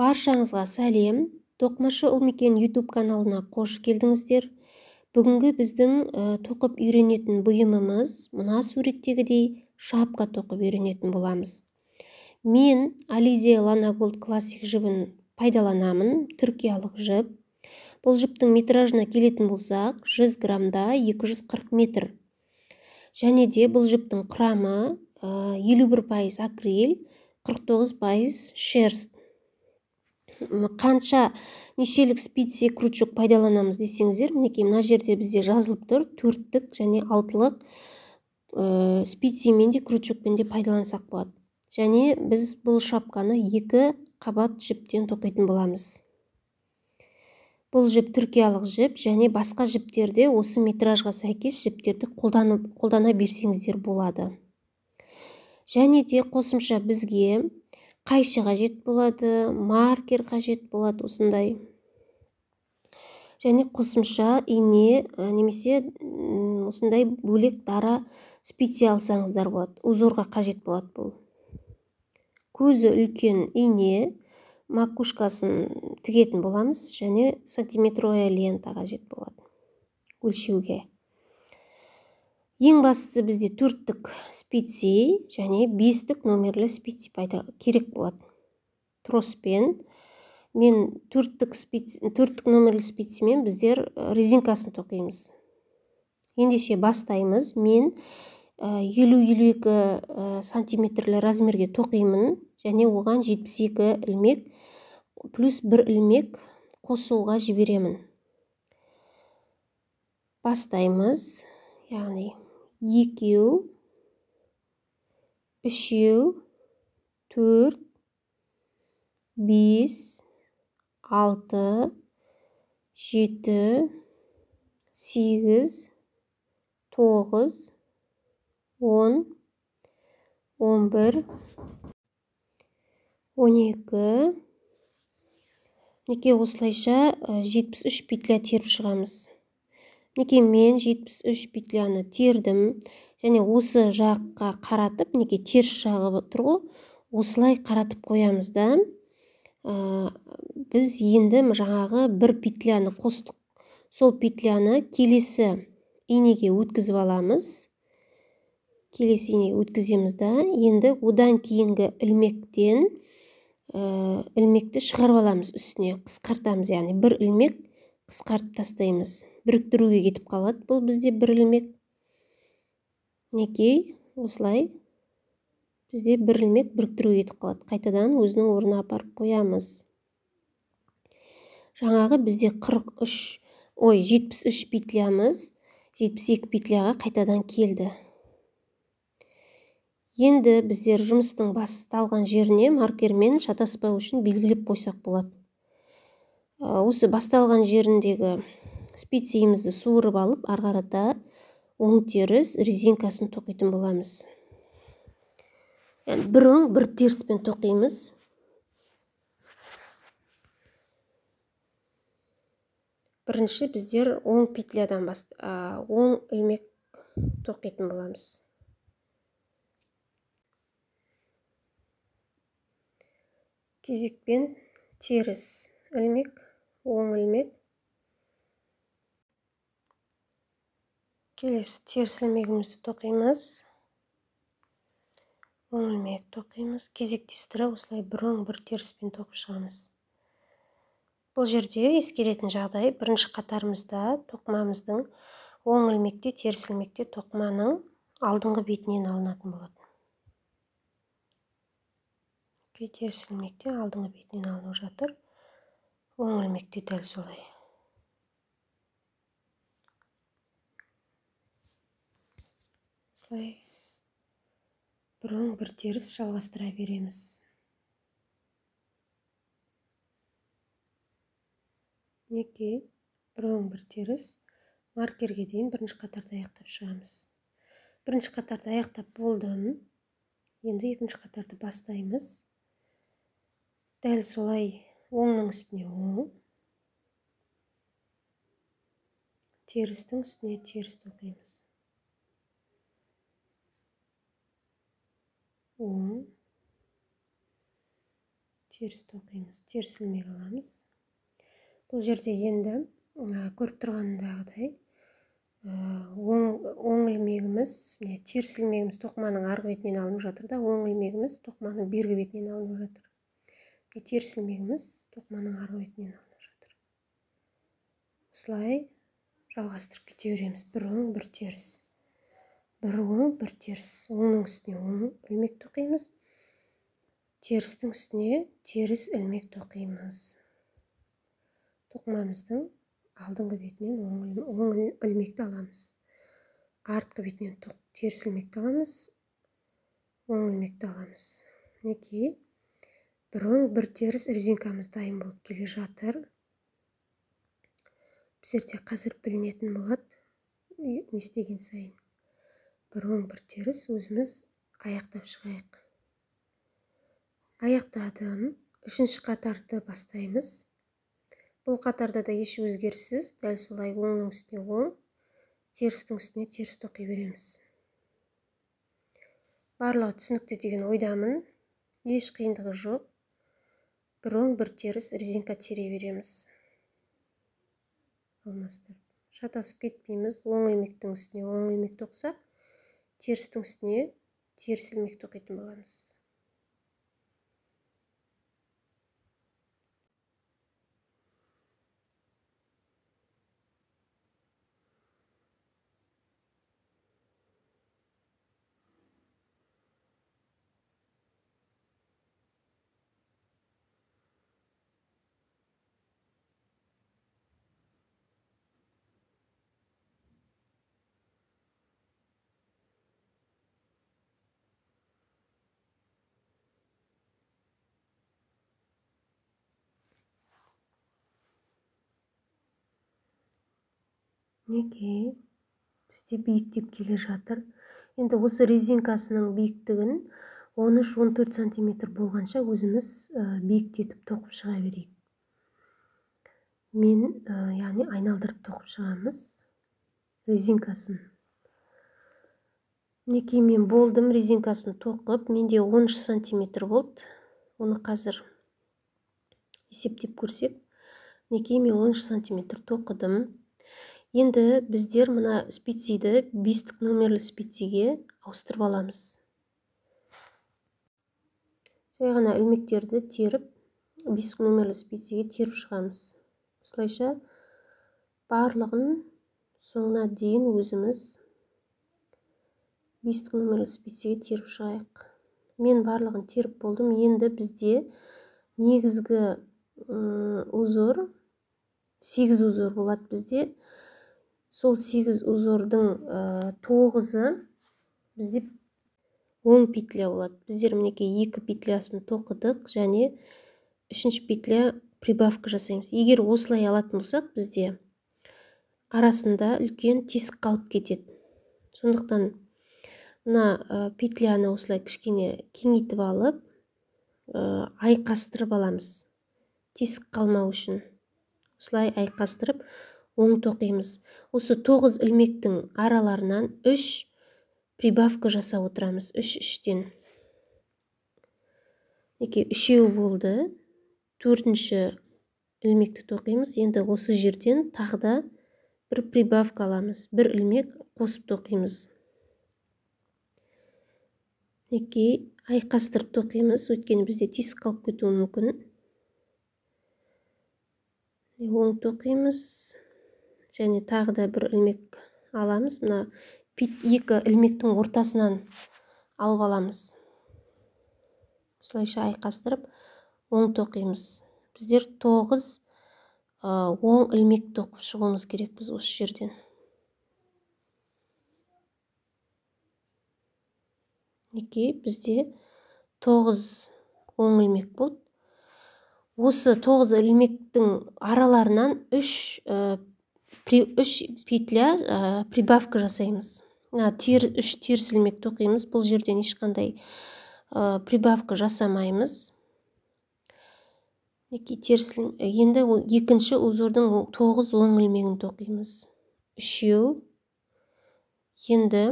Баршаңызға сәлем. Тоқмашы ұлмекен YouTube каналына қош келдіңіздер. Бүгінгі біздің тоқып үйренетін бұйымымыз мына суреттегідей шапка тоқып үйренетін боламыз. Мен Alize Lana-Gold классик жібін пайдаланамын, түркиялық жіп. Бұл жіптің метражына келетін болсақ, 100 грамда 240 метр. Және де бұл жіптің құрамы 51% акрил, 49% шерсть. Қанша нешелік спицы крючок пайдаланамыз десеңіздер, мінекей мына жерде бізде жазылып тұр, 4-тік және 6-лық спицемен де крючокпен де пайдалансақ болады. Және біз бұл шапканы 2 қабат жіптен тоқитын боламыз. Бұл жіп түркиялық жіп, және басқа жіптерде осы метражға сәйкес жіптерді қолдана берсеңіздер болады. Және де қосымша бізге қайшы қажет болады, маркер қажет болады осындай. Және қосымша ине немесе осындай бөлек дара спице алсаңыздар болады. Узорға қажет болады бұл. Көзі үлкен ине, макушкасын тігетін боламыз, және сантиметровая лента қажет болады өлшеуге. Ең бастысы бізде 4-тік спице және 5-тік номерлі спице керек болады. Троспен. Мен 4-тік номерлі спицемен біздер резинкасын тоқимыз. Ендеше бастаймыз. Мен 50-52 сантиметрлі размерге тоқимын, және оған 72 ілмек плюс 1 ілмек қосуға жіберемін. Бастаймыз. Яғни 2, 3, 4, 5, 6, 7, 8, 9, 10, 11, 12. Неке осылайша 73 петля теріп шығамыз. Неке мен 73 петляны тердім, және осы жаққа қаратып, неке теріс жағы тұр ғой, осылай қаратып қоямыз да. Біз енді жаңағы бір петляны қостық. Сол петляны келесі инеге өткізіп аламыз. Келесі инеге өткіземіз да, енді одан кейінгі ілмектен ілмекті шығарып аламыз үстіне, қысқартамыз, яғни бір ілмек қысқартып тастаймыз. Біріктіруге кетіп қалады бұл бізде бір ілмек. Неке осылай бізде бір ілмек біріктіруге кетіп қалады. Қайтадан өзінің орнына апарып қоямыз. Жаңағы бізде 73 петлямыз 72 петляға қайтадан келді. Енді біздер жұмыстың басталған жеріне маркермен шатаспау үшін белгілеп қойсақ болады. Осы басталған жеріндегі спицемізді суырып алып, арғарата оң теріс резинкасын тоқитын боламыз. Бір оң, бір теріспен тоқимыз. Бірінші біздер оң петлядан оң ілмек тоқитын боламыз. Кезекпен теріс ілмек, оң ілмек. Келесі теріс ілмегімізді тоқимыз. Оң ілмек тоқимыз. Кезектестіріп осылай бір оң, бір теріспен тоқып шығамыз. Бұл жерде ескеретін жағдай, бірінші қатарымызда тоқымамыздың оң ілмекте, теріс ілмекте тоқыманың алдыңғы бетінен алынатын болады. Теріс ілмекте алдыңғы бетінен алынып жатыр. Оң ілмекте дәл солай. Осылай бір оң, бір теріс жалғастыра береміз. Неке бір оң, бір теріс маркерге дейін бірінші қатарды аяқтап шығамыз. Бірінші қатарды аяқтап болдым. Енді екінші қатарды бастаймыз. Дәл солай оңның үстіне оң, терістің үстіне теріс тоқимыз. Оң, теріс тоқимыз, теріс ілмек аламыз. Бұл жерде енді көріп тұрғандағыдай оң ілмегіміз, теріс ілмегіміз тоқыманың арғы бетінен алынып жатыр да, оң ілмегіміз тоқыманың бергі бетінен алынып жатыр. Теріс ілмегіміз тоқыманың арғы бетінен алынып жатыр. Осылай жалғастырып кете береміз. Бір оң, бір теріс. Бір оң, бір теріс. Оңның үстіне оң ілмек тоқимыз. Терістің үстіне теріс ілмек тоқимыз. Тоқымамыздың алдыңғы бетінен оң ілмекті аламыз. Артқы бетінен теріс ілмекті аламыз. Оң ілмекті аламыз. Мінекей, бір оң, бір теріс резинкамыз дайын болып келе жатыр. Біздерде қазір білінетін болады, не істеген сайын. Бір оң, бір теріс, өзіміз аяқтап шығайық. Аяқтадым. Үшінші қатарды бастаймыз. Бұл қатарда да еш өзгеріссіз, дәл солай оңның үстіне оң, терістің үстіне теріс тоқи береміз. Барлығы түсінікті деген ойдамын. Еш қиындығы жоқ. Бір оң, бір теріс резинка тере береміз. Алмастырып. Шатасып кетпейміз. Оң ілмектің үстіне оң ілмек тоқсақ, терістің үстіне теріс ілмек тоқитын боламыз. Мінекей, бізде биіктеп келе жатыр. Енді осы резинкасының биіктігін 13-14 сантиметр болғанша өзіміз биіктетіп тоқып шыға берейік. Яғни айналдырып тоқып шығамыз резинкасын. Мінекей, мен болдым резинкасын тоқып, менде 13 сантиметр болды. Оны қазір есептеп көрсек. Мінекей, мен 13 сантиметр тоқыдым. Енді біздер мына спициді 5 номерлі спициге ауыстырып аламыз. Жай ғана ілмектерді теріп, 5 номерлі спициге теріп шығамыз. Осылайша барлығын соңына дейін өзіміз 5 номерлі спициге теріп шығайық. Мен барлығын теріп болдым. Енді бізде негізгі узор 8 узор болады бізде. Сол 8 узордың 9-ы бізде оң петля болады. Біздер мінекей 2 петлясын тоқыдық, және 3-ші петля прибавка жасаймыз. Егер осылай алатын болсақ, бізде арасында үлкен тесік қалып кетеді. Сондықтан мына петляны осылай кішкене кеңейтіп алып, айқастырып аламыз. Тесік қалмау үшін. Осылай айқастырып оң тоқимыз. Осы 9 ілмектің араларынан 3 прибавка жасап отырамыз. 3-3-тен. Үшеу болды. 4-ші ілмекті тоқимыз. Енді осы жерден тағы да бір прибавка аламыз. Бір ілмек қосып тоқимыз. Айқастырып тоқимыз. Өйткені бізде тесік қалып кетуі мүмкін. Оң тоқимыз. Және тағы да бір ілмек аламыз. Мына 2 ілмектің ортасынан алып аламыз. Осылайша айқастырып оң тоқимыз. Біздер 9 оң ілмек тоқып шығуымыз керекпіз осы жерден. Бізде 9 оң ілмек болды. Осы 9 ілмектің араларынан 3 петля прибавка жасаймыз. 3 теріс ілмек тоқимыз. Бұл жерден ешқандай прибавка жасамаймыз. Енді 2-ші узордың 9 оң ілмегін тоқимыз. 3. Енді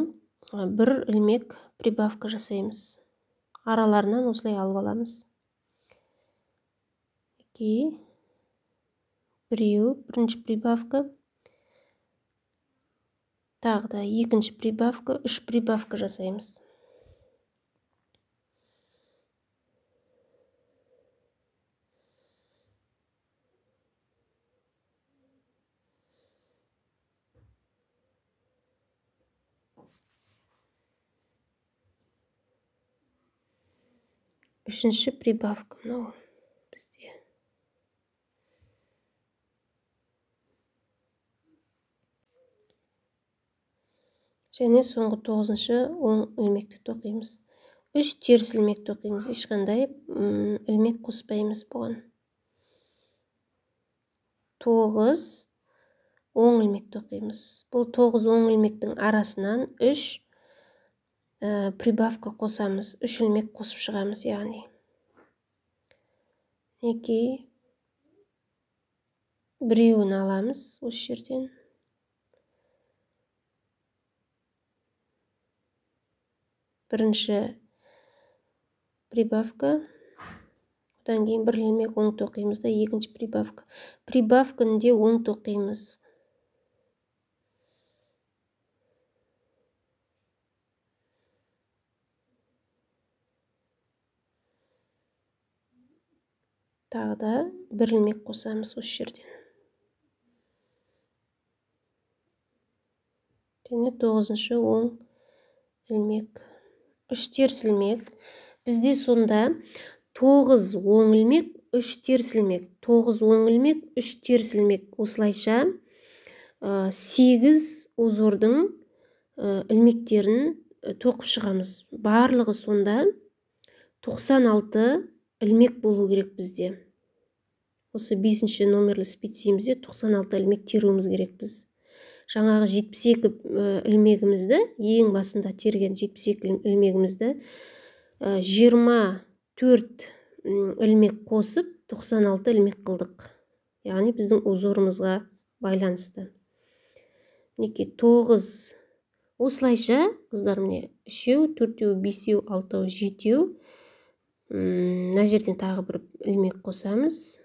бір ілмек прибавка жасаймыз. Араларынан осылай алып аламыз. 2, біреу, бірінші прибавка, тағы да екінші прибавка, 3 прибавка жасаймыз. Үшінші прибавка мынау бізде. Және соңғы 9-шы оң ілмекті тоқимыз. 3 теріс ілмек тоқимыз. Ешқандай ілмек қоспаймыз бұған. 9 оң ілмек тоқимыз. Бұл 9 оң ілмектің арасынан 3 прибавка қосамыз. 3 ілмек қосып шығамыз, яғни. Неке біреуін аламыз осы жерден. Бірінші прибавка. Одан кейін бір ілмек оң тоқимыз да, екінші прибавка. Прибавканы де оң тоқимыз. Тағы да бір ілмек қосамыз осы жерден. Және 9-шы оң ілмек. 3 теріс ілмек. Бізде сонда 9 оң ілмек, 3 теріс ілмек. 9 оң ілмек, 3 теріс ілмек. Осылайша 8 узордың ілмектерін тоқып шығамыз. Барлығы сонда 96 ілмек болу керек бізде. Осы 5-ші номерлі спицемізде 96 ілмек теруіміз керек біз. Жаңағы 72 ілмегімізді, ең басында терген 72 ілмегімізді 24 ілмек қосып 96 ілмек қылдық. Яғни біздің узорымызға байланысты. Неке 9. Осылайша, қыздар міне 3, 4, 5, 6, 7. Мына жерден тағы бір ілмек қосамыз.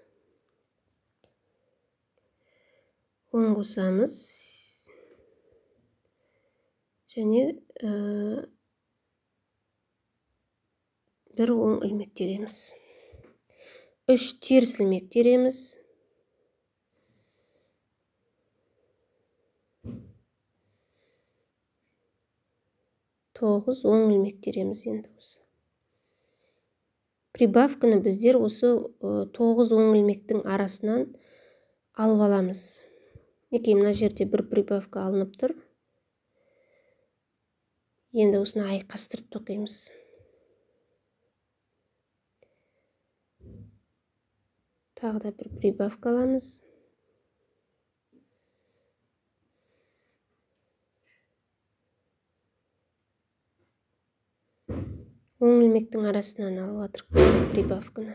Оң қосамыз. Және бір оң ілмек тереміз. 3 теріс ілмек тереміз. Тоғыз оң ілмек тереміз енді осы. Прибавканы біздер осы 9 оң ілмектің арасынан алып аламыз. Неке мына жерде бір прибавка алынып тұр. Енді осыны айқастырып тоқимыз. Тағы да бір прибавка аламыз. Оң ілмектің арасынан алып атырық прибавканы.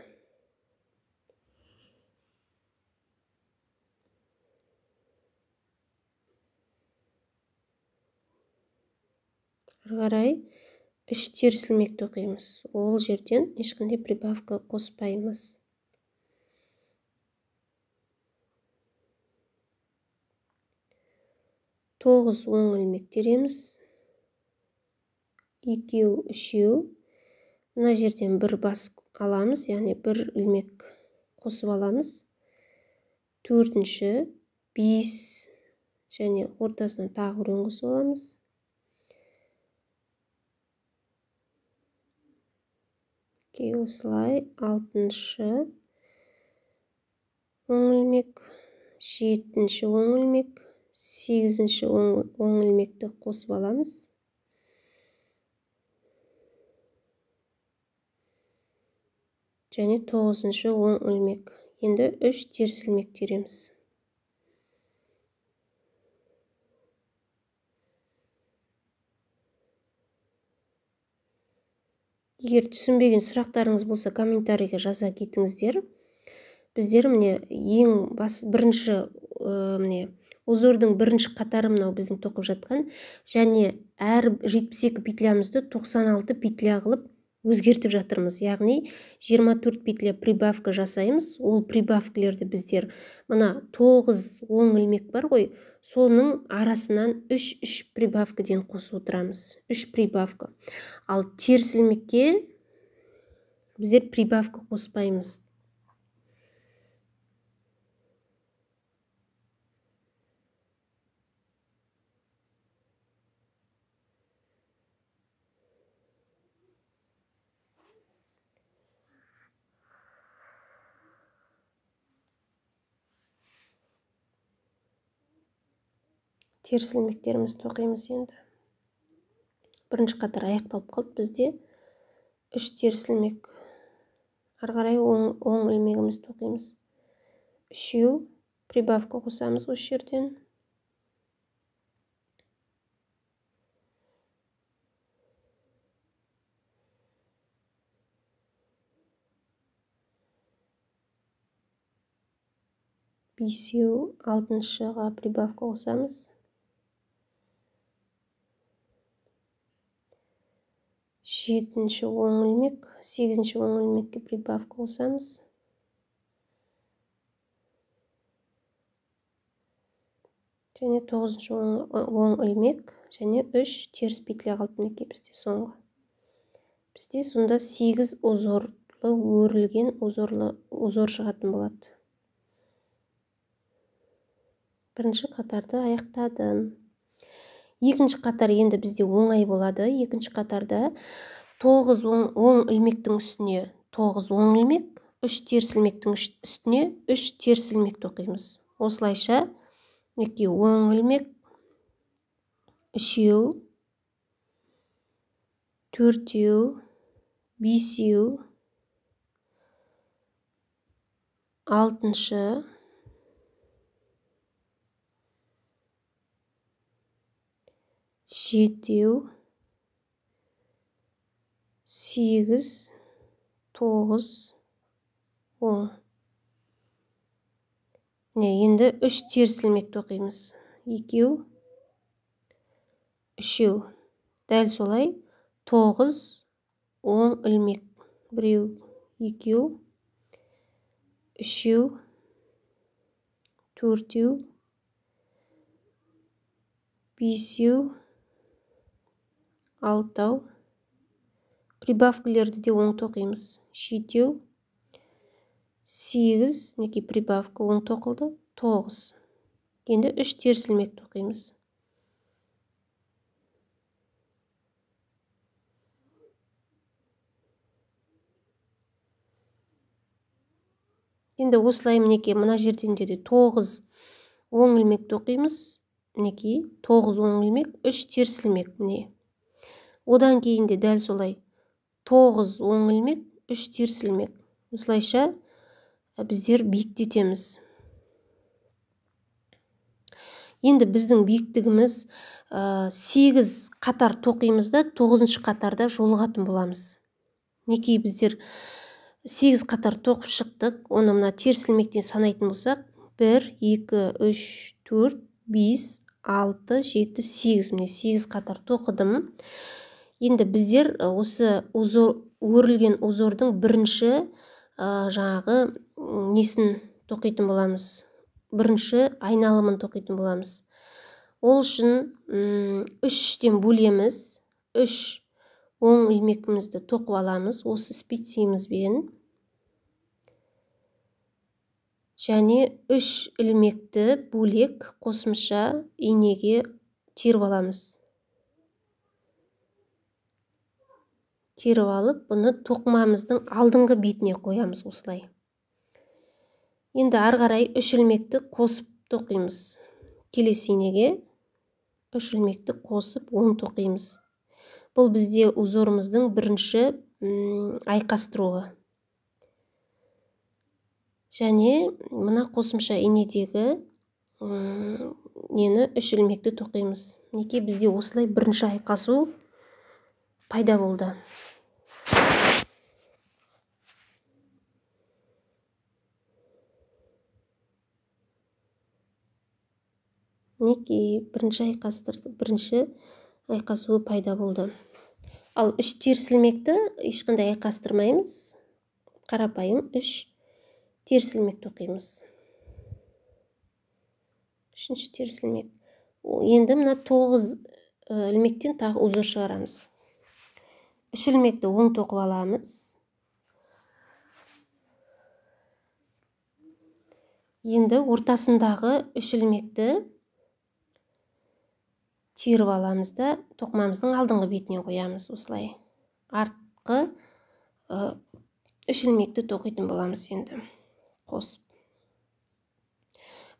Қарай 3 теріс ілмек тоқимыз. Ол жерден ешқандай прибавка қоспаймыз. Тоғыз оң ілмек тереміз. 2, 3. Мына жерден бір бас аламыз, яғни бір ілмек қосып аламыз. 4-ші, 5 және ортасынан тағы бір қосып аламыз. Осылай 6-шы оң ілмек, 7-ші оң ілмек, 8-ші оң ілмекті қосып аламыз. Және 9-ші оң ілмек. Енді 3 теріс ілмек тереміз. Егер түсінбеген сұрақтарыңыз болса, комментарийге жаза кетіңіздер. Біздер міне бірінші узордың бірінші қатары мынау біздің тоқып жатқан, және әр 72 петлямызды 96 петля қылып өзгертіп жатырмыз. Яғни 24 петля прибавка жасаймыз. Ол прибавкілерді біздер мына 9 оң ілмек бар ғой, соның арасынан 3 прибавкіден қосып отырамыз. 3 прибавка. Ал теріс ілмекке біздер прибавка қоспаймыз. Теріс ілмектерімізді тоқимыз енді. Бірінші қатар аяқталып қалды бізде. 3 теріс ілмек. Ары қарай оң ілмегімізді тоқимыз. 3 прибавка қосамыз осы жерден. Бесеу, алтыншыға прибавка қосамыз. 7-ші оң ілмек, 8-ші оң ілмекке прибавка қосамыз. Және 9-ші оң ілмек, және 3 теріс петля қалды мінекей бізде соңғы. Бізде сонда 8 узорлы өрілген узор шығатын болады. Бірінші қатарды аяқтадым. Екінші қатар енді бізде оңай болады. Екінші қатарда 9 оң ілмектің үстіне 9 оң ілмек, 3 теріс ілмектің үстіне 3 теріс ілмек тоқимыз. Осылайша мінекей оң ілмек 3, 4, 5, 6-шы, 7, 8, 9, 10. Енді 3 теріс ілмек тоқимыз. 2, 3. Дәл солай 9 оң ілмек. 1, 2, 3, 4, 5, 6. Прибавкілерді де оң тоқимыз. 7, 8, мінекей прибавка оң тоқылды. 9. Енді 3 теріс ілмек тоқимыз. Енді осылай мінекей мына жерден де 9 оң ілмек тоқимыз. Мінекей 9 оң ілмек, 3 теріс ілмек міне. Одан кейін де дәл солай 9 оң ілмек, 3 теріс ілмек. Осылайша біздер биіктетеміз. Енді біздің биіктігіміз 8 қатар тоқимыз да 9-шы қатарда жолығатын боламыз. Мінекей біздер 8 қатар тоқып шықтық. Оны мына теріс ілмектен санайтын болсақ, 1, 2, 3, 4, 5, 6, 7, 8. Міне 8 қатар тоқыдым. Енді біздер осы өрілген узордың бірінші жаңағы несін тоқитын боламыз. Бірінші айналымын тоқитын боламыз. Ол үшін 3-тен бөлеміз. 3 оң ілмегімізді тоқып аламыз осы спицимізбен. Және 3 ілмекті бөлек қосымша инеге теріп аламыз. Теріп алып, бұны тоқымамыздың алдыңғы бетіне қоямыз осылай. Енді ары қарай 3 ілмекті қосып тоқимыз. Келесі инеге 3 ілмекті қосып оң тоқимыз. Бұл бізде узорымыздың бірінші айқастыруы. Және мына қосымша инедегі нені 3 ілмекті тоқимыз. Неке бізде осылай бірінші айқасу пайда болды. Неке бірінші айқасуы пайда болды. Ал 3 теріс ілмекті ешқандай айқастырмаймыз. Қарапайым 3 теріс ілмек тоқимыз. 3-ші теріс ілмек. Енді мына 9 ілмектен тағы узор шығарамыз. 3 ілмекті оң тоқып аламыз. Енді ортасындағы 3 ілмекті теріп аламыз да тоқымамыздың алдыңғы бетіне қоямыз. Осылай артқы 3 ілмекті тоқитын боламыз енді қосып.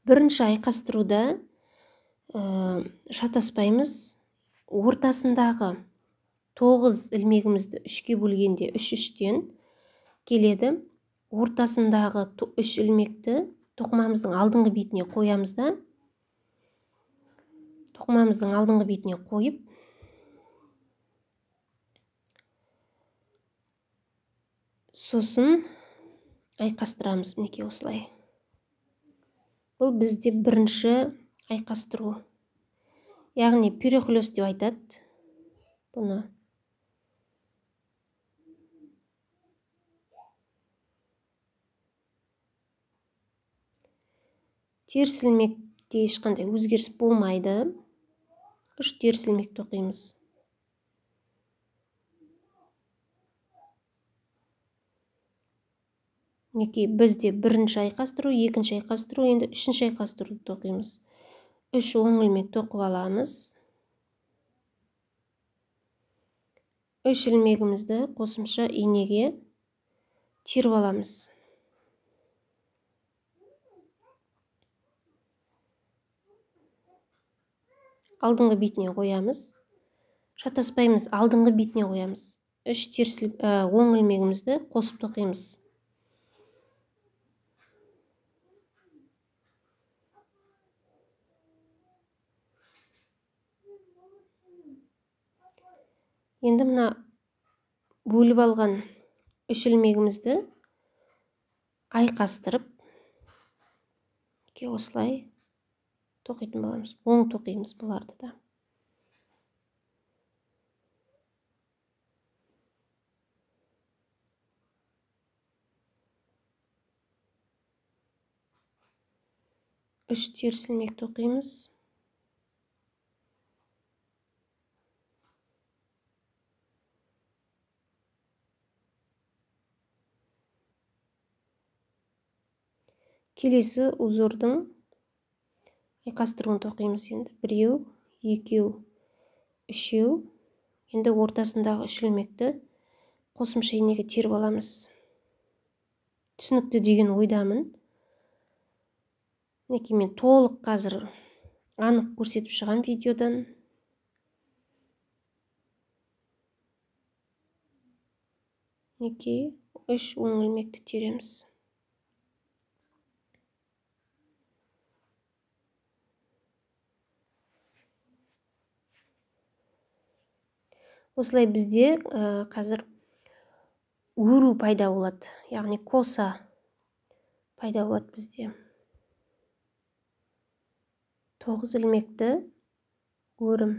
Бірінші айқастыруда шатаспаймыз. Ортасындағы 9 ілмегімізді 3-ке бөлгенде 3-3-тен келеді. Ортасындағы 3 ілмекті тоқымамыздың алдыңғы бетіне қоямыз да, тоқымамыздың алдыңғы бетіне қойып, сосын айқастырамыз. Мінекей осылай. Бұл бізде бірінші айқастыру. Яғни перехлёст деп айтады бұны. Теріс ілмекте ешқандай өзгеріс болмайды. 3 теріс ілмек тоқимыз. Мінекей бізде бірінші айқастыру, екінші айқастыру, енді 3-ші айқастыруды тоқимыз. 3 оң ілмек тоқып аламыз. 3 ілмегімізді қосымша инеге теріп аламыз. Алдыңғы бетіне қоямыз. Шатаспаймыз, алдыңғы бетіне қоямыз. 3 теріс оң ілмегімізді қосып тоқимыз. Енді мына бөліп алған 3 ілмегімізді айқастырып, осылай тоқитын боламыз. Оң тоқимыз бұларды да. Үш теріс ілмек тоқимыз. Келесі узордың айқастыруын тоқимыз енді. 1, 2, 3. Енді ортасындағы 3 ілмекті қосымша инеге теріп аламыз. Түсінікті деген ойдамын. Мінекей мен толық қазір анық көрсетіп шығам видеодан. Мінекей 3 оң ілмекті тереміз. Осылай бізде қазір өру пайда болады, яғни коса пайда болады бізде. 9 ілмекті өрім.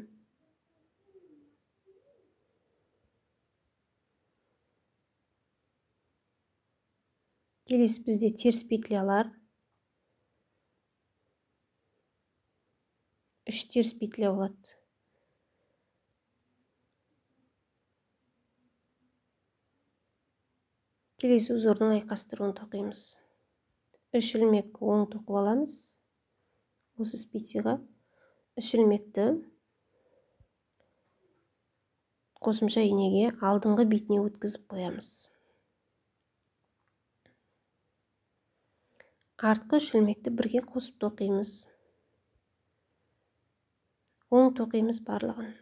Келесі бізде теріс петлялар. 3 теріс петля болады. Келесі узордың айқастыруын тоқимыз. 3 ілмек оң тоқып аламыз. Осы спицаға 3 ілмекті қосымша инеге алдыңғы бетіне өткізіп қоямыз. Артқы 3 ілмекті бірге қосып тоқимыз. Оң тоқимыз барлығын.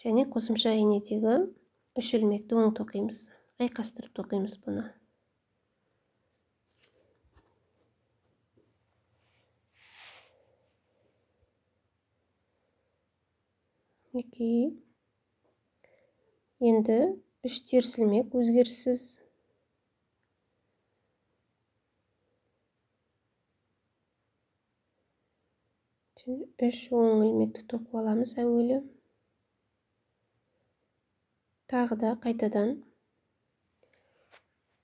Және қосымша инедегі 3 ілмекті оң тоқимыз. Айқастырып тоқимыз бұны. Енді 3 теріс ілмек өзгеріссіз. Және 3 оң ілмекті тоқып аламыз әуелі. Тағы да қайтадан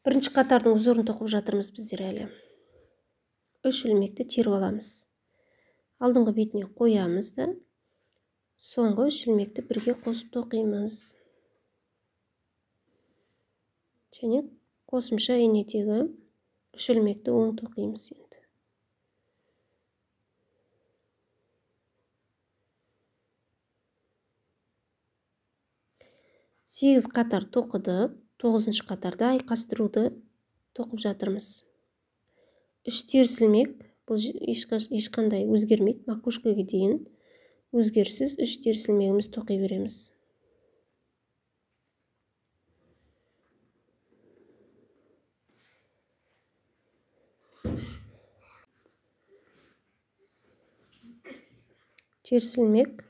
бірінші қатардың узорын тоқып жатырмыз біздер әлі. 3 ілмекті теріп аламыз. Алдыңғы бетіне қоямыз да, соңғы 3 ілмекті бірге қосып тоқимыз. Және қосымша инедегі 3 ілмекті оң тоқимыз енді. Сегіз қатар тоқыдық, 9-шы қатарда айқастыруды тоқып жатырмыз. 3 теріс ілмек, бұл ешқандай өзгермейді, макушкаға дейін өзгерсіз 3 теріс ілмегіміз тоқи береміз. Теріс ілмек.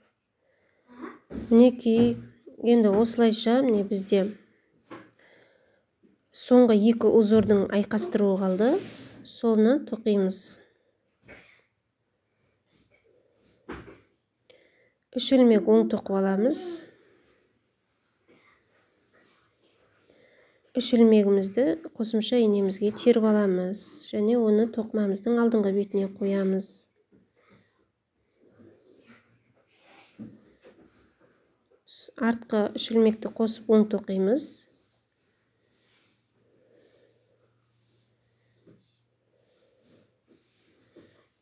Мінекей, енді осылайша міне бізде соңғы 2 узордың айқастыруы қалды. Соны тоқимыз. 3 ілмек оң тоқып аламыз. 3 ілмегімізді қосымша инемізге теріп аламыз. Және оны тоқымамыздың алдыңғы бетіне қоямыз. Артқы 3 ілмекті қосып оң тоқимыз.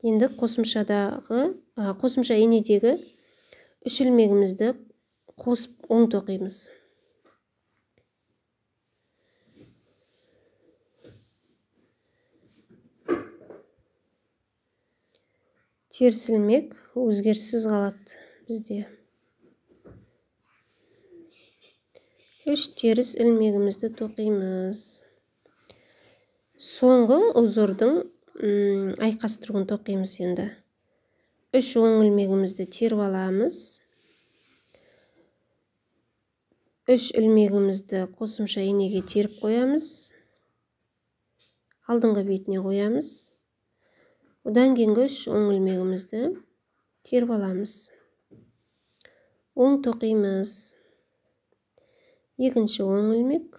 Енді қосымша инедегі 3 ілмегімізді қосып оң тоқимыз. Теріс ілмек өзгеріссіз қалады бізде. 3 теріс ілмегімізді тоқимыз. Соңғы узордың айқастыруын тоқимыз енді. 3 оң ілмегімізді теріп аламыз. 3 ілмегімізді қосымша инеге теріп қоямыз. Алдыңғы бетіне қоямыз. Одан кейінгі 3 оң ілмегімізді теріп аламыз. Оң тоқимыз. Екінші оң ілмек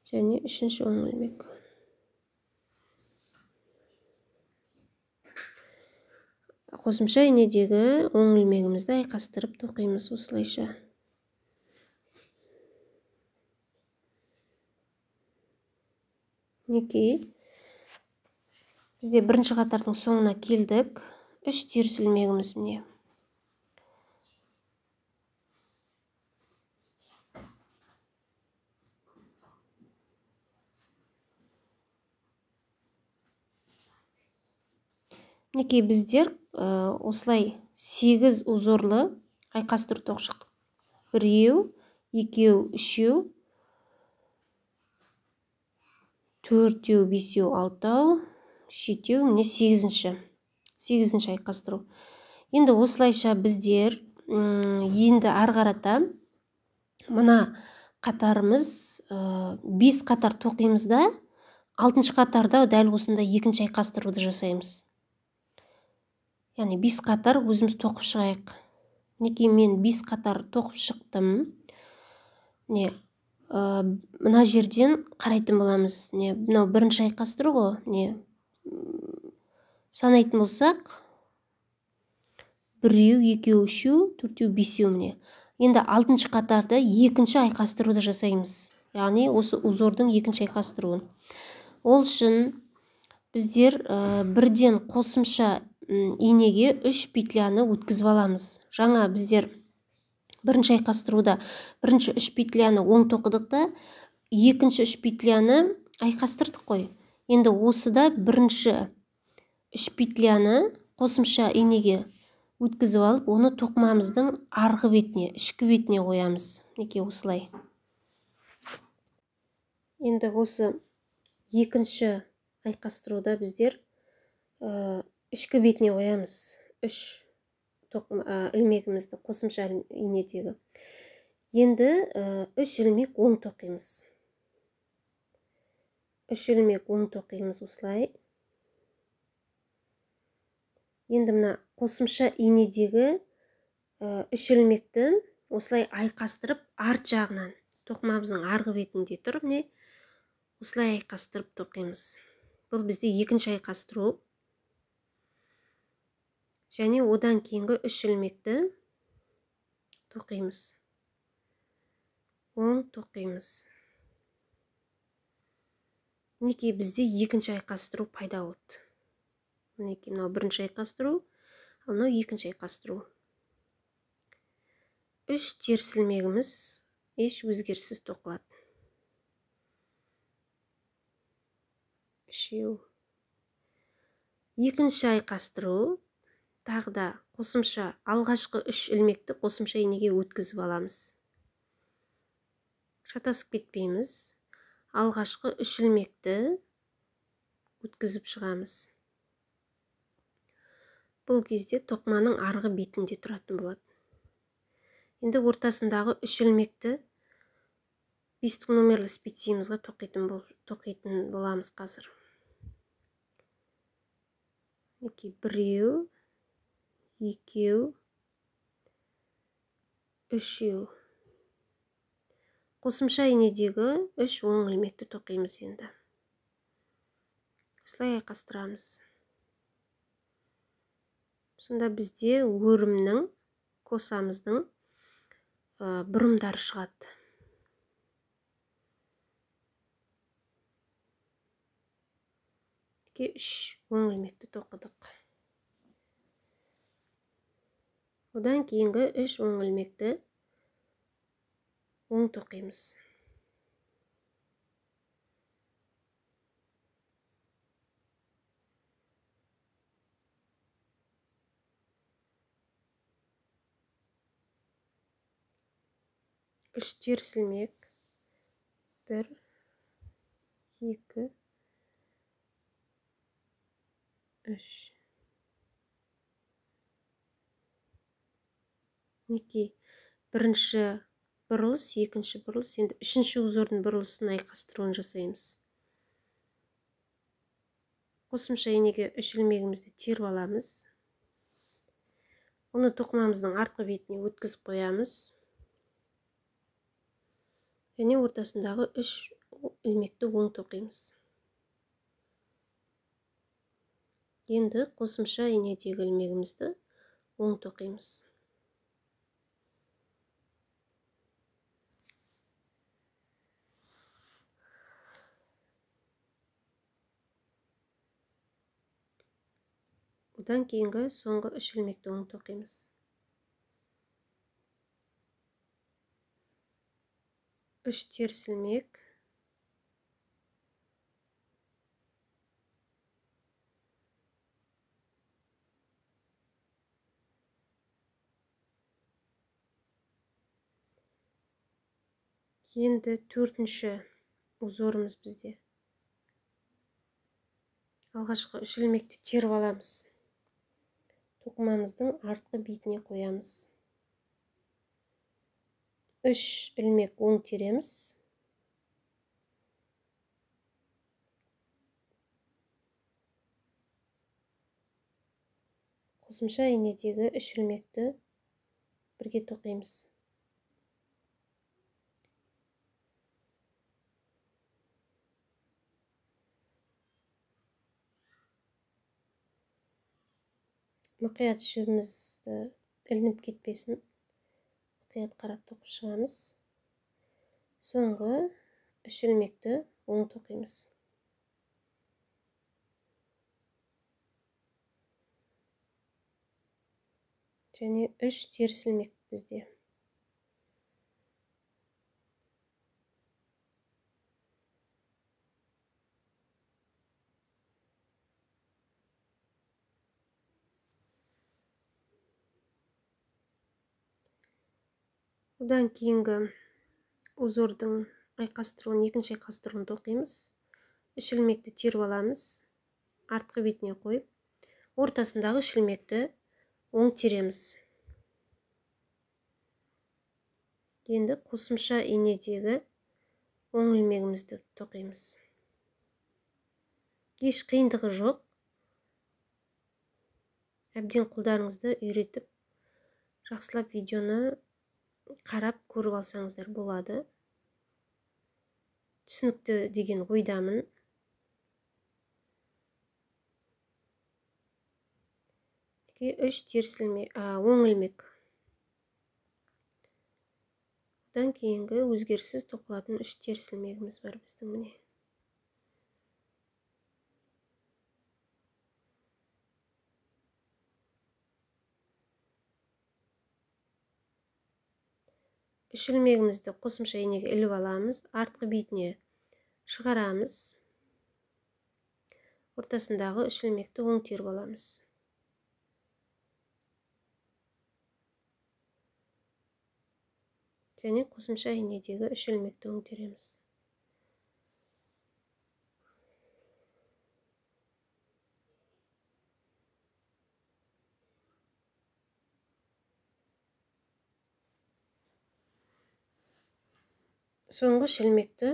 және үшінші оң ілмек. Қосымша инедегі оң ілмегімізді айқастырып тоқимыз осылайша. Мінекей, бізде бірінші қатардың соңына келдік. 3 теріс ілмегіміз міне. Мінекей, біздер осылай 8 узорлы айқастыру тоқып шықтық. 1, 2, 3, 4, 5, 6, 7, міне 8-ші айқастыру. Енді осылайша біздер енді арғарата мына қатарымыз 5 қатар тоқимыз да, 6-шы қатарда дәл осында 2-ші айқастыруды жасаймыз. Яғни 5 қатар өзіміз тоқып шығайық. Мінекей, мен 5 қатар тоқып шықтым. Мына жерден қарайтын боламыз. Мынау бірінші айқастыру ғой. Санайтын болсақ, 1, 2, 3, 4, 5 міне. Енді 6-шы қатарда 2-ші айқастыруды жасаймыз. Яғни осы узордың 2-ші айқастыруын. Ол үшін біздер бірден қосымша инеге 3 петляны өткізіп аламыз. Жаңа біздер бірінші айқастыруда бірінші 3 петляны оң тоқыдық та, екінші 3 петляны айқастырдық қой. Енді осыда бірінші 3 петляны қосымша инеге өткізіп алып, оны тоқымамыздың арғы бетіне, ішкі бетіне қоямыз. Неке осылай. Енді осы екінші айқастыруда біздер ішкі бетіне қоямыз 3 ілмегімізді қосымша инедегі. Енді 3 ілмек оң тоқимыз. 3 ілмек оң тоқимыз осылай. Енді мына қосымша инедегі 3 ілмекті осылай айқастырып, арт жағынан тоқымамыздың арғы бетінде тұрып, не осылай айқастырып тоқимыз. Бұл бізде екінші айқастыру. Және одан кейінгі 3 ілмекті тоқимыз. Оң тоқимыз. Мінекей бізде екінші айқастыру пайда болды. Мінекей мынау бірінші айқастыру, ал мынау екінші айқастыру. 3 теріс ілмегіміз еш өзгеріссіз тоқылады. Үшеу. Екінші айқастыру, тағы да қосымша алғашқы 3 ілмекті қосымша инеге өткізіп аламыз. Шатасып кетпейміз. Алғашқы 3 ілмекті өткізіп шығамыз. Бұл кезде тоқыманың арғы бетінде тұратын болады. Енді ортасындағы 3 ілмекті бестік номерлі спицимызға тоқитын боламыз қазір. Біреу, екеу, үшеу. Қосымша инедегі 3 оң ілмекті тоқимыз енді. Осылай айқастырамыз. Сонда бізде өрімнің, косамыздың бұрымдары шығады. Үш оң ілмекті тоқыдық. Одан кейінгі 3 оң ілмекті оң тоқимыз. Үш теріс ілмек. 1, 2, 3. Мінекей бірінші бұрылыс, екінші бұрылыс, енді үшінші узордың бұрылысын айқастыруын жасаймыз. Қосымша инеге 3 ілмегімізді теріп аламыз. Оны тоқымамыздың артқы бетіне өткізіп қоямыз. Және ортасындағы 3 ілмекті оң тоқимыз. Енді қосымша инедегі ілмегімізді оң тоқимыз. Одан кейінгі соңғы 3 ілмекті оң тоқимыз. 3 теріс ілмек. Енді 4-ші узорымыз бізде. Алғашқы 3 ілмекті теріп аламыз. Тоқымамыздың артқы бетіне қоямыз. 3 ілмек оң тереміз. Қосымша инедегі 3 ілмекті бірге тоқимыз. Мұқият шөбімізді ілініп кетпесін. Мұқият қарап тоқып шығамыз. Соңғы 3 ілмекті оң тоқимыз. Және 3 теріс ілмек бізде. Одан кейінгі узордың айқастыруын, екінші айқастыруын тоқимыз. 3 ілмекті теріп аламыз. Артқы бетіне қойып, ортасындағы 3 ілмекті оң тереміз. Енді қосымша инедегі оң ілмегімізді тоқимыз. Еш қиындығы жоқ. Әбден қолдарыңызды үйретіп, жақсылап видеоны қарап көріп алсаңыздар болады. Түсінікті деген ойдамын. Үш теріс ілмек, оң ілмек. Одан кейінгі өзгеріссіз тоқылатын үш теріс ілмегіміз бар біздің міне. Үш ілмегімізді қосымша инеге іліп аламыз, артқы бетіне шығарамыз. Ортасындағы үш ілмекті оң теріп аламыз. Және қосымша инедегі үш ілмекті оң тереміз. Соңғы үш ілмекті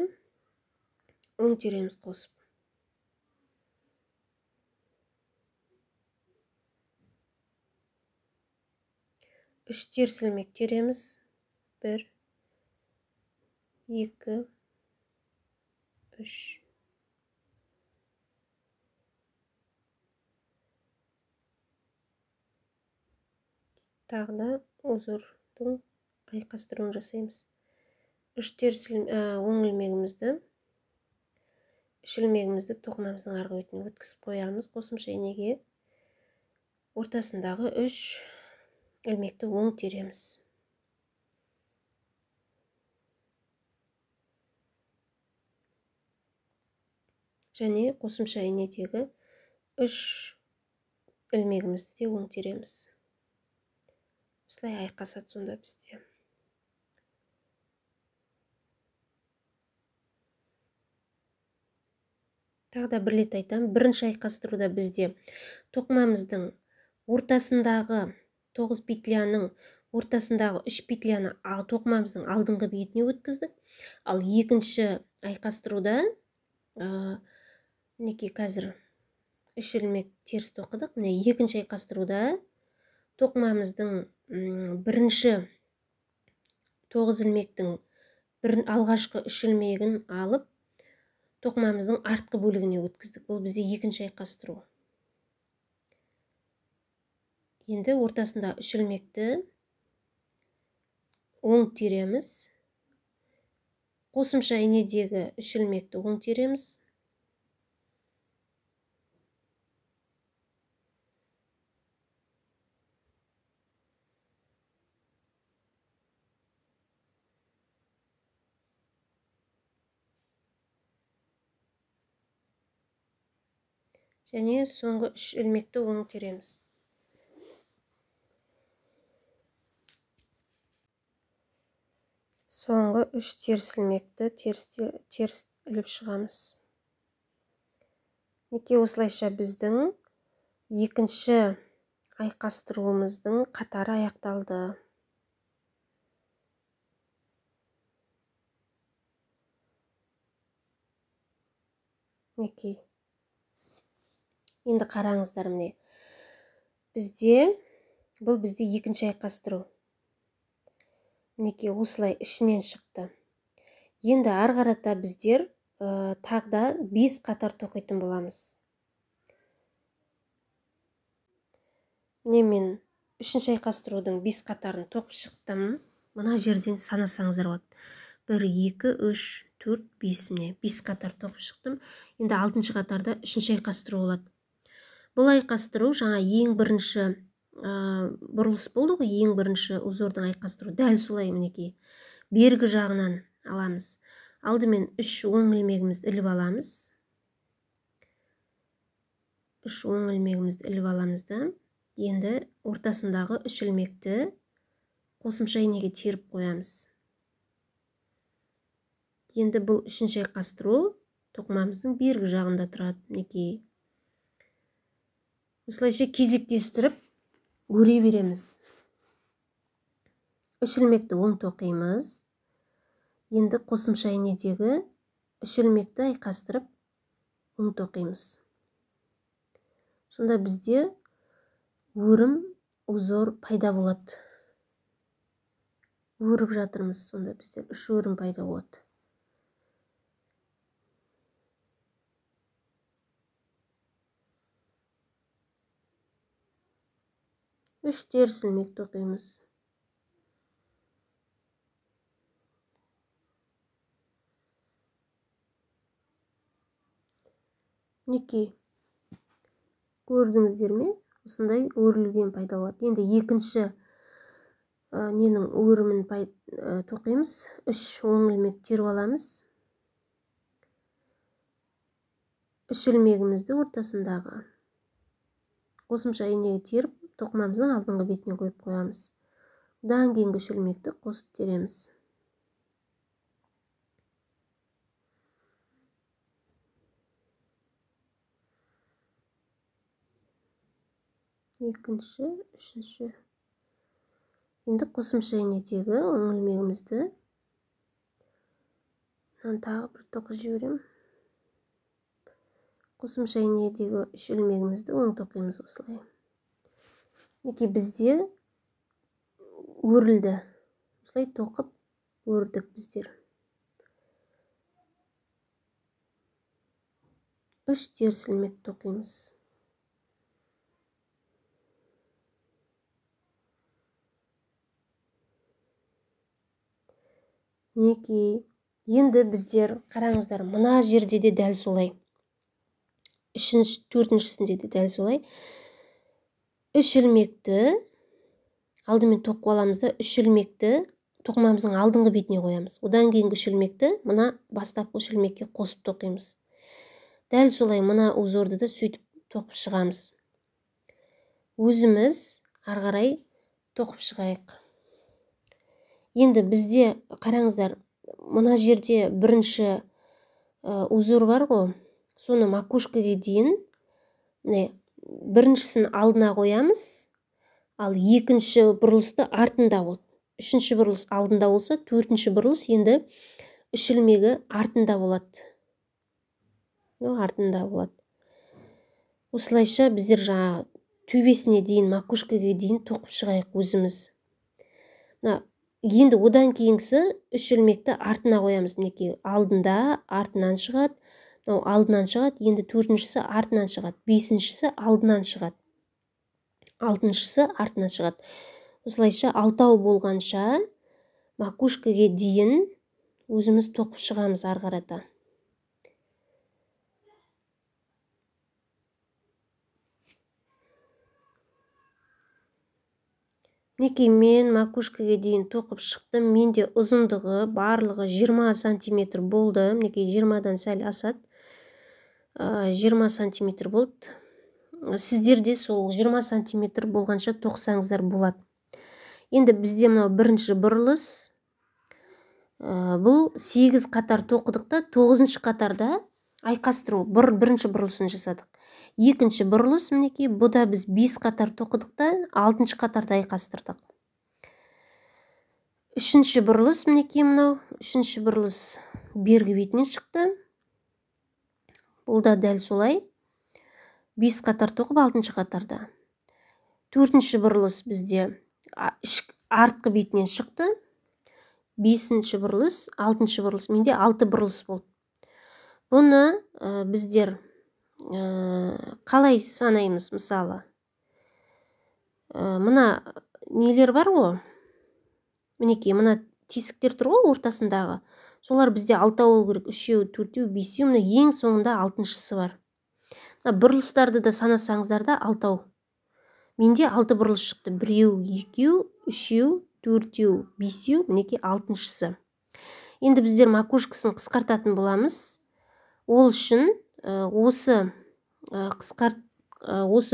оң тереміз қосып. Үш теріс ілмек тереміз. 1, 2, 3. Тағы да узордың айқастыруын жасаймыз. Үш теріс оң ілмегімізді, үш ілмегімізді тоқымамыздың арғы бетіне өткізіп қоямыз. Қосымша инеге ортасындағы үш ілмекті оң тереміз. Және қосымша инедегі үш ілмегімізді де оң тереміз. Осылай айқасады сонда бізде. Тағы да бір рет айтамын. Бірінші айқастыруда бізде тоқымамыздың ортасындағы 9 петляның ортасындағы 3 петляны тоқымамыздың алдыңғы бетіне өткіздік. Ал екінші айқастыруда мінекей қазір үш ілмек теріс тоқыдық. Міне екінші айқастыруда тоқымамыздың бірінші 9 ілмектің алғашқы үш ілмегін алып тоқымамыздың артқы бөлігіне өткіздік. Бұл бізде екінші айқастыру. Енді ортасында үш ілмекті оң тереміз. Қосымша инедегі үш ілмекті оң тереміз. Және соңғы үш ілмекті оң тереміз. Соңғы үш теріс ілмекті теріс іліп шығамыз. Неке осылайша біздің екінші айқастыруымыздың қатары аяқталды. Неке. Енді қараңыздар міне. Бұл бізде екінші айқастыру. Неке осылай ішінен шықты. Енді арғарата біздер тағда 5 қатар тоқитын боламыз. Міне мен үшінші айқастырудың 5 қатарын тоқып шықтым. Мына жерден санасаңыздар болады. 1, 2, 3, 4, 5 міне 5 қатар тоқып шықтым. Енді 6-шы қатарда үшінші айқастыру болады. Бұл айқастыру жаңа ең бірінші бұрылыс болды ғой, ең бірінші узордың айқастыру. Дәл солай мінекей. Бергі жағынан аламыз. Алдымен 3 оң ілмегімізді іліп аламыз. 3 оң ілмегімізді іліп аламыз да, енді ортасындағы 3 ілмекті қосымша инеге теріп қоямыз. Енді бұл үшінші айқастыру тоқымамыздың бергі жағында тұрады. Мінекей. Осылайша кезектестіріп өре береміз. 3 ілмекті оң тоқимыз. Енді қосымша инедегі 3 ілмекті айқастырып оң тоқимыз. Сонда бізде өрім узор пайда болады. өріп жатырмыз. Сонда біздер 3 өрім пайда болады. Үш теріс ілмек тоқимыз. Мінекей, көрдіңіздер ме? Осындай өрілген пайда болады. Енді екінші ненің өрімін тоқимыз. 3 оң ілмек теріп аламыз. 3 ілмегімізді ортасындағы қосымша инеге теріп, тоқымамыздың алдыңғы бетіне қойып қоямыз. Одан кейінгі 3 ілмекті қосып тереміз. Екінші, үшінші. Енді қосымша инедегі оң ілмегімізді тағы бір тоқып жіберем. Қосымша инедегі 3 ілмегімізді оң тоқимыз осылай. Мінекей бізде өрілді. Осылай тоқып өрдік біздер. 3 теріс ілмек тоқимыз. Мінекей, енді біздер қараңыздар, мына жерде де дәл солай. 4-шісінде де дәл солай. 3 ілмекті алдымен тоқып аламыз да, 3 ілмекті тоқымамыздың алдыңғы бетіне қоямыз. Одан кейінгі 3 ілмекті мына бастапқы 3 ілмекке қосып тоқимыз. Дәл солай мына узорды да сөйтіп тоқып шығамыз. Өзіміз ары қарай тоқып шығайық. Енді бізде қараңыздар, мына жерде бірінші узор бар ғой, соны макушкаға дейін біріншісін алдына қоямыз, ал екінші бұрылысты артында болды. Үшінші бұрылыс алдында болса, төртінші бұрылыс енді 3 ілмегі артында болады. Артында болады. Осылайша біздер жаңа төбесіне дейін, макушкаға дейін тоқып шығайық өзіміз. Енді одан кейінгісі 3 ілмекті артына қоямыз. Мінекей, алдында, артынан шығады. Алдынан шығады. Енді 4-шісі артынан шығады. 5-шісі алдынан шығады. 6-шысы артынан шығады. Осылайша 6 болғанша макушкаға дейін өзіміз тоқып шығамыз ары қарата. Мінекей, мен макушкаға дейін тоқып шықтым. Менде ұзындығы барлығы 20 сантиметр болды. Мінекей, 20-дан сәл асады. 20 сантиметр болды. Сіздерде сол 20 сантиметр болғанша тоқсаңыздар болады. Енді бізде мынау бірінші бұрылыс. Бұл 8 қатар тоқыдық та, 9-шы қатарда айқастыру бірінші бұрылысын жасадық. Екінші бұрылыс, мінекей, бұда біз 5 қатар тоқыдық та, 6-шы қатарда айқастырдық. Үшінші бұрылыс, мінекей, мынау. Үшінші бұрылыс бергі бетінен шықты. Бұл да дәл солай. 5 қатар тоқып, 6-шы қатарда. 4-ші бұрылыс бізде артқы бетінен шықты. 5-ші бұрылыс, 6-шы бұрылыс. Менде 6 бұрылыс болды. Бұны біздер қалай санаймыз, мысалы? Мына нелер бар ғой? Мінекей, мына тесіктер тұр ғой ортасындағы. Солар бізде 6 болу керек. 3, 4, 5, мына ең соңында 6-шысы бар. Бұрылыстарды да санасаңыздар да 6. Менде 6 бұрылыс шықты. 1, 2, 3, 4, 5, мінекей 6-шысы. Енді біздер макушкасын қысқартатын боламыз. Ол үшін осы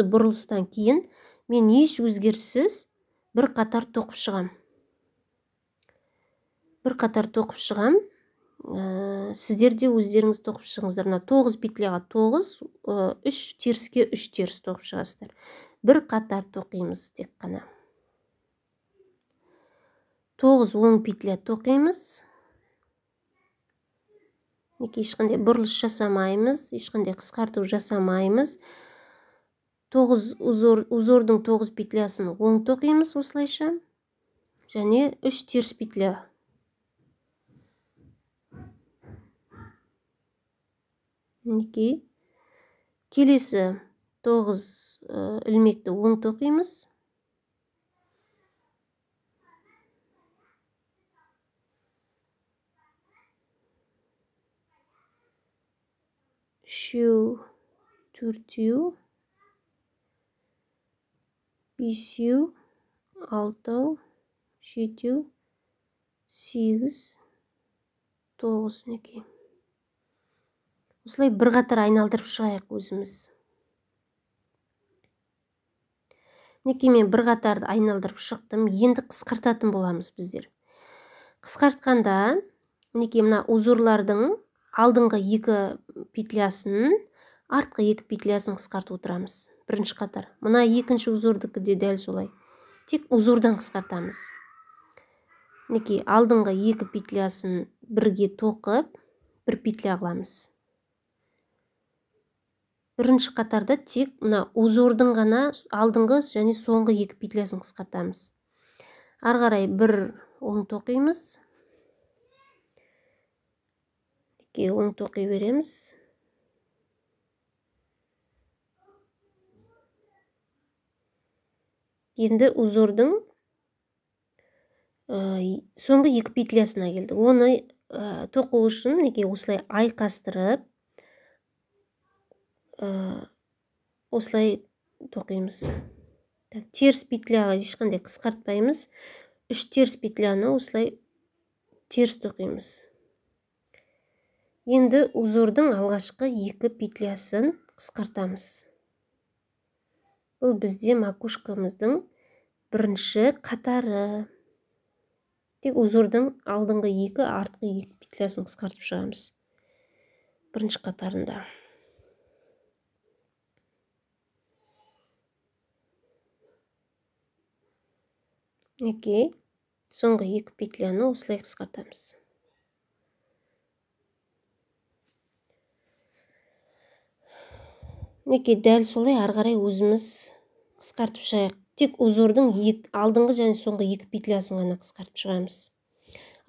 бұрылыстан кейін мен еш өзгеріссіз бір қатар тоқып шығам. Бір қатар тоқып шығам. Сіздер де өздеріңіз тоқып шығыңыздар. 9 петляға 9, 3 теріске 3 теріс тоқып шығасыздар. Бір қатар тоқимыз тек қана. 9 оң петля тоқимыз. Ешқандай бұрылыс жасамаймыз, ешқандай қысқарту жасамаймыз. Узордың 9 петлясын оң тоқимыз осылайша. және 3 теріс петля. Мінекей. Келесі 9 ілмекті оң тоқимыз. Үшеу, төртеу, бесеу, алтау, жетеу, 8, 9 мінекей. Осылай бір қатар айналдырып шығайық өзіміз. Мінекей мен бір қатарды айналдырып шықтым. Енді қысқартатын боламыз біздер. Қысқартқанда, мінекей мына узорлардың алдыңғы 2 петлясын, артқы 2 петлясын қысқартып отырамыз. Бірінші қатар. Мына екінші узордікі де дәл солай. Тек узордан қысқартамыз. Мінекей алдыңғы 2 петлясын бірге тоқып, 1 петля қыламыз. Бірінші қатарда тек мына узордың ғана алдыңғы және соңғы 2 петлясын қысқартамыз. Ары қарай 1 оң тоқимыз. Оң тоқи береміз. Енді узордың соңғы 2 петлясына келді. Оны тоқу үшін мінекей осылай айқастырып, осылай тоқимыз. Теріс петляға ешқандай қысқартпаймыз. 3 теріс петляны осылай теріс тоқимыз. Енді узордың алғашқы 2 петлясын қысқартамыз. Бұл бізде макушкамыздың бірінші қатары. Тек узордың алдыңғы 2, артқы 2 петлясын қысқартып шығамыз. Бірінші қатарында. Мінекей, соңғы 2 петляны осылай қысқартамыз. Мінекей, дәл солай ары қарай өзіміз қысқартып шығайық. Тек узордың алдыңғы және соңғы 2 петлясын ғана қысқартып шығамыз.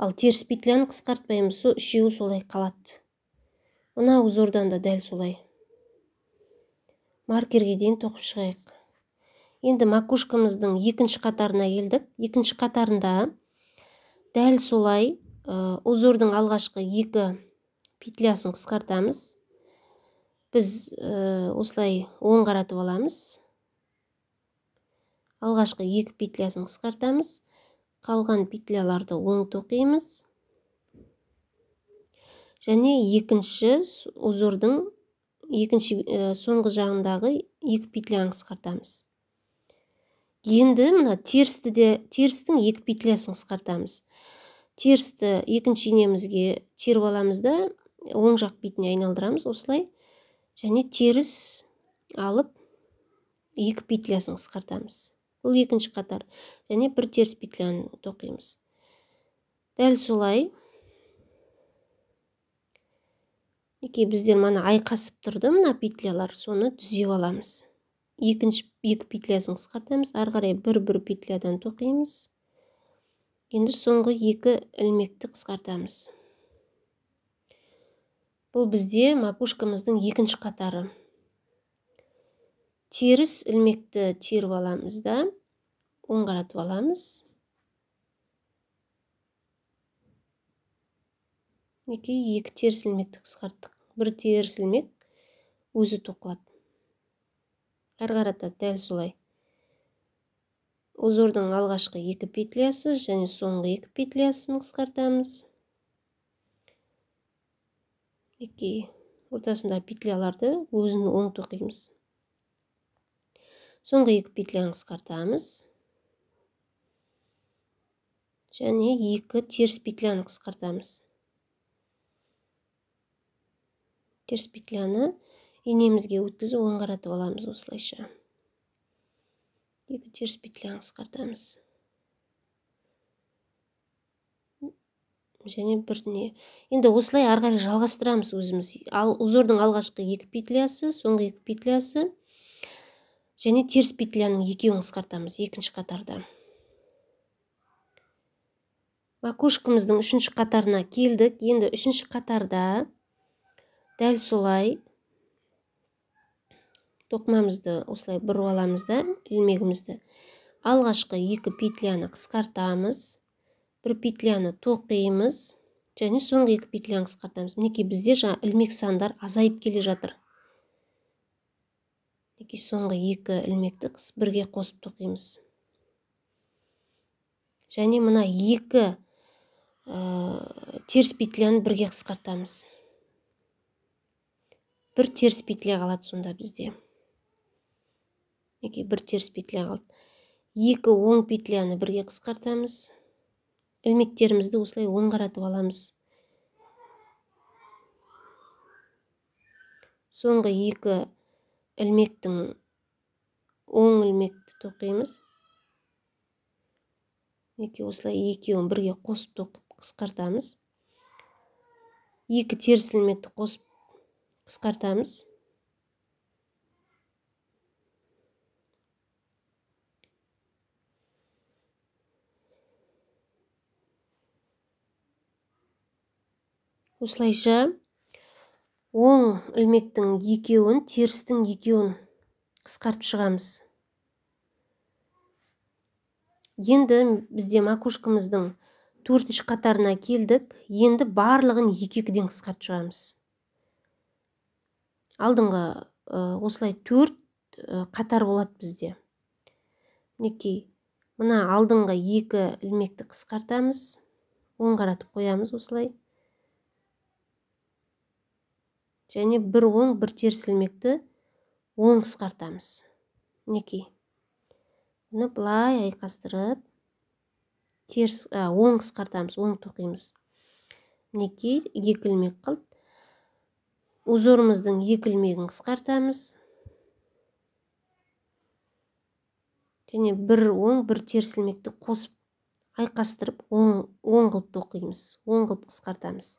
Ал теріс петляны қысқартпаймыз, со үшеуі солай қалады. Мына узордан да дәл солай. Маркерге дейін тоқып шығайық. Енді макушкамыздың екінші қатарына келдік. Екінші қатарында дәл солай узордың алғашқы 2 петлясын қысқартамыз. Біз осылай оң қаратып аламыз. Алғашқы 2 петлясын қысқартамыз. Қалған петляларды оң тоқимыз. Және екінші узордың соңғы жағындағы 2 петляны қысқартамыз. Енді мына терістің 2 петлясын қысқартамыз. Терісті екінші инемізге теріп аламыз да, оң жақ бетіне айналдырамыз осылай. Және теріс алып 2 петлясын қысқартамыз. Бұл екінші қатар. Және 1 теріс петляны тоқимыз. Дәл солай. Біздер мана айқасып тұрды мына петлялар. Соны түзеп аламыз. Екінші 2 петлясын қысқартамыз. Ары қарай 1 петлядан тоқимыз. Енді соңғы 2 ілмекті қысқартамыз. Бұл бізде макушкамыздың екінші қатары. Теріс ілмекті теріп аламыз да, оң қаратып аламыз. Мінекей 2 теріс ілмекті қысқарттық. 1 теріс ілмек өзі тоқылады. Ары қарата дәл солай. Узордың алғашқы 2 петлясы және соңғы 2 петлясын қысқартамыз. Мінекей ортасында петляларды өзін оң тоқимыз. Соңғы 2 петляны қысқартамыз. Және 2 теріс петляны қысқартамыз. Теріс петляны инемізге өткізіп оң қаратып аламыз осылайша. 2 теріс петляны қысқартамыз. Және біріне. Енді осылай ары қарай жалғастырамыз өзіміз. Ал узордың алғашқы 2 петлясы, соңғы 2 петлясы және теріс петляның екеуін қысқартамыз екінші қатарда. макушкамыздың үшінші қатарына келдік. Енді үшінші қатарда дәл солай тоқымамызды осылай бұрып аламыз да, ілмегімізді. Алғашқы 2 петляны қысқартамыз, 1 петляны тоқимыз, және соңғы 2 петляны қысқартамыз. Мінекей бізде жаңа ілмек сандар азайып келе жатыр. Мінекей соңғы 2 ілмекті бірге қосып тоқимыз. Және мына 2 теріс петляны бірге қысқартамыз. 1 теріс петля қалады сонда бізде. Мінекей 1 теріс петля қалды. 2 оң петляны бірге қысқартамыз. Ілмектерімізді осылай оң қаратып аламыз. Соңғы 2 ілмектің оң ілмекті тоқимыз. Мінекей осылай екеуін бірге қосып тоқып қысқартамыз. 2 теріс ілмекті қосып қысқартамыз. Осылайша оң ілмектің екеуін, терістің екеуін қысқартып шығамыз. Енді бізде макушкамыздың 4-ші қатарына келдік. Енді барлығын 2-2-ден қысқартып шығамыз. Алдыңғы осылай 4 қатар болады бізде. Мінекей, мына алдыңғы 2 ілмекті қысқартамыз. Оң қаратып қоямыз осылай. Және 1 оң, 1 теріс ілмекті оң қысқартамыз. Мінекей. Бұны былай айқастырып, оң қысқартамыз, оң тоқимыз. Мінекей, 2 ілмек қалды. Узорымыздың 2 ілмегін қысқартамыз. Және 1 оң, 1 теріс ілмекті қосып айқастырып, оң қылып тоқимыз, оң қылып қысқартамыз.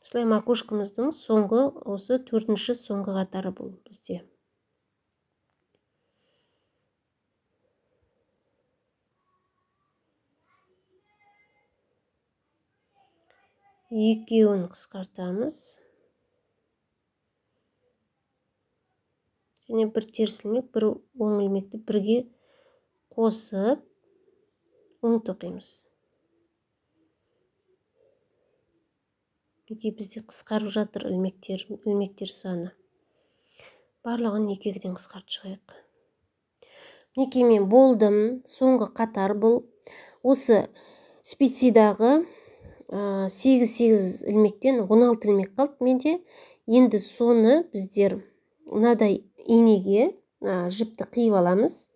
Осылай макушкамыздың соңғы, осы 4-ші соңғы қатары бұл бізде. Екеуін қысқартамыз. Және 1 теріс ілмек, 1 оң ілмекті бірге қосып, оң тоқимыз. Бізде қысқарып жатыр ілмектер саны. Барлығын 2-2-ден қысқартып шығайық. Мінекей мен болдым. Соңғы қатар бұл. Осы спицидағы 8-8 ілмектен 16 ілмек қалды менде. Енді соны біздер мынадай инеге жіпті қиып аламыз.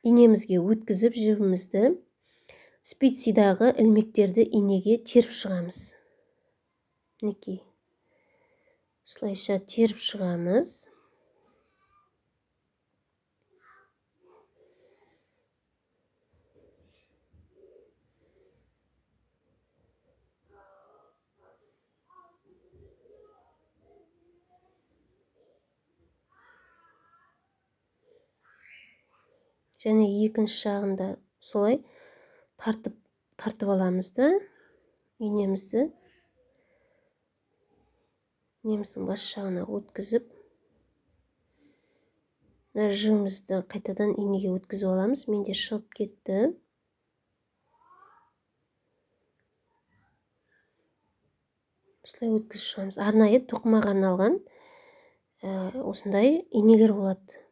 Инемізге өткізіп жібімізді спицидағы ілмектерді инеге теріп шығамыз. Мінекей. Осылайша теріп шығамыз. Және екінші жағында солай тартып аламыз да инемізді неміздің бас жағына өткізіп, жібімізді қайтадан инеге өткізіп аламыз. Менде шығып кетті. Осылай өткізіп шығамыз. Арнайы тоқымаға арналған осындай инелер болады.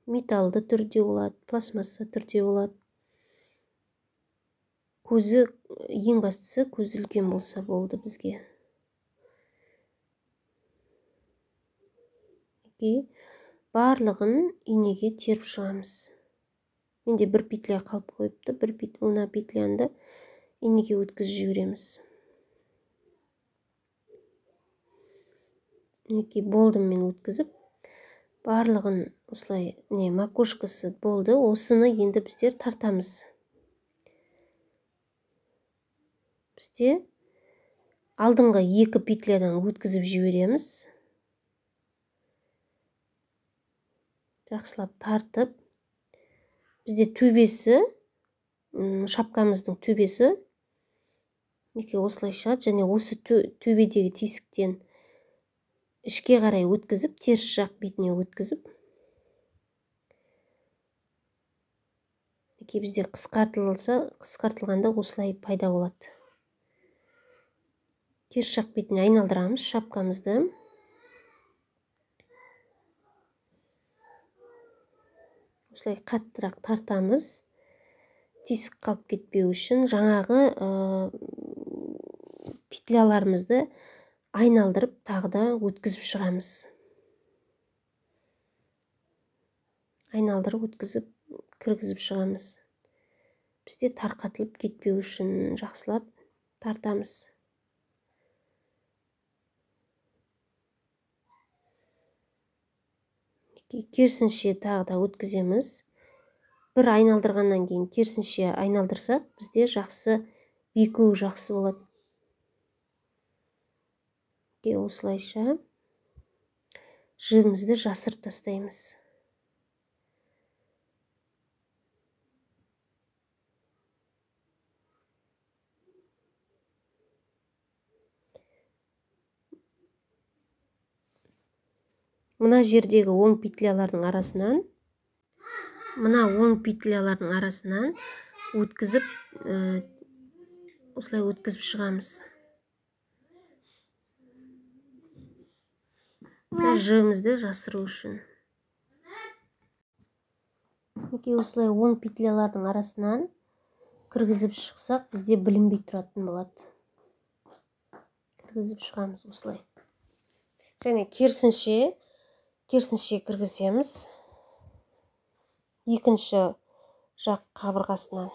Металлды түрде болады, пластмасса түрде болады. Көзі, ең бастысы, көзі үлкен болса болды бізге. Барлығын инеге теріп шығамыз. Менде 1 петля қалып қойыпты. Мына петляны инеге өткізіп жібереміз. Мінекей болдым мен өткізіп. Барлығын осылай макушкасы болды. Осыны енді біздер тартамыз. Бізде алдыңғы 2 петлядан өткізіп жібереміз. Жақсылап тартып, бізде төбесі, шапкамыздың төбесі мінекей осылай шығады, және осы төбедегі тесіктен ішке қарай өткізіп, теріс жақ бетіне өткізіп, мінекей бізде қысқартылғанда осылай пайда болады. Теріс жақ бетіне айналдырамыз шапкамызды. Осылай қаттырақ тартамыз. Тесік қалып кетпеу үшін жаңағы петляларымызды айналдырып, тағы да өткізіп шығамыз. Айналдырып, өткізіп, кіргізіп шығамыз. Бізде тарқатылып кетпеу үшін жақсылап тартамыз. Керісінше тағы да өткіземіз. Бір айналдырғаннан кейін керісінше айналдырсақ, бізде жақсы бекуі жақсы болады. Осылайша жібімізді жасырып тастаймыз. Мына жердегі оң петлялардың арасынан өткізіп, осылай өткізіп шығамыз. Жібімізді жасыру үшін. Осылай оң петлялардың арасынан кіргізіп шықсақ, бізде білінбей тұратын болады. Кіргізіп шығамыз осылай. Және керісінше кіргіземіз. Екінші жақ қабырғасынан.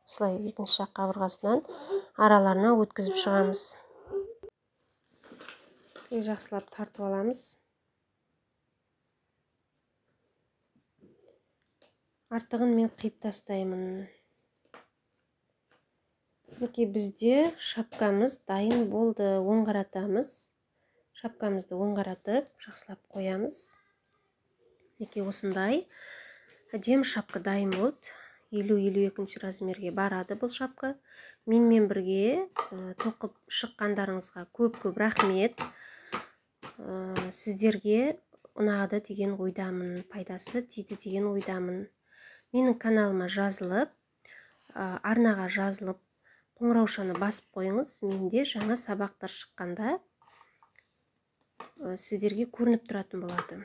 Осылай екінші жақ қабырғасынан араларына өткізіп шығамыз. Жақсылап тартып аламыз. Артығын мен қиып тастаймын. Бізде шапкамыз дайын болды. Оң қаратамыз. Шапкамызды оң қаратып, жақсылап қоямыз. Осындай әдемі шапка дайын болды. 50-52 размерге барады бұл шапка. Менімен бірге тоқып шыққандарыңызға көп рахмет. Сіздерге ұнады деген ойдамын, пайдасы тиді деген ойдамын. Менің каналыма жазылып, арнаға жазылып, қоңыраушаны басып қойыңыз. Менде жаңа сабақтар шыққанда сіздерге көрініп тұратын болады.